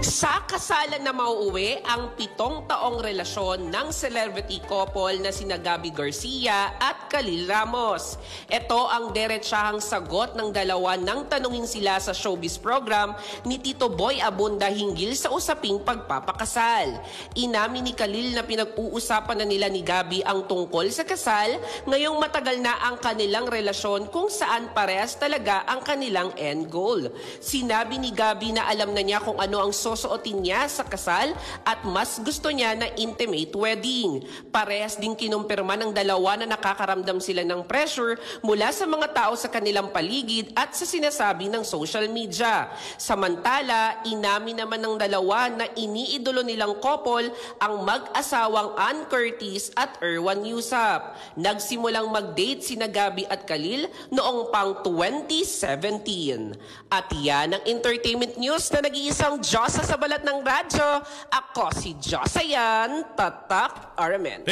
Sa kasalan na mauuwi ang 7 taong relasyon ng celebrity couple na sina Gabby Garcia at Khalil Ramos. Ito ang diretsahang sagot ng dalawa nang tanungin sila sa showbiz program ni Tito Boy Abunda hinggil sa usaping pagpapakasal. Inamin ni Khalil na pinag-uusapan na nila ni Gabby ang tungkol sa kasal ngayong matagal na ang kanilang relasyon kung saan parehas talaga ang kanilang end goal. Sinabi ni Gabby na alam na niya kung ano ang susuotin niya sa kasal at mas gusto niya na intimate wedding. Parehas din kinumpirma ng dalawa na nakakaramdam sila ng pressure mula sa mga tao sa kanilang paligid at sa sinasabi ng social media. Samantala, inamin naman ng dalawa na iniidolo nilang couple ang mag-asawang Ann Curtis at Erwan Yusap. Nagsimulang mag-date sina Gabby at Khalil noong pang 2017. At yan ang entertainment news na nag-iisang Diyosa sa balat ng radyo. Ako si Diyosa yan, Tatak Aramen.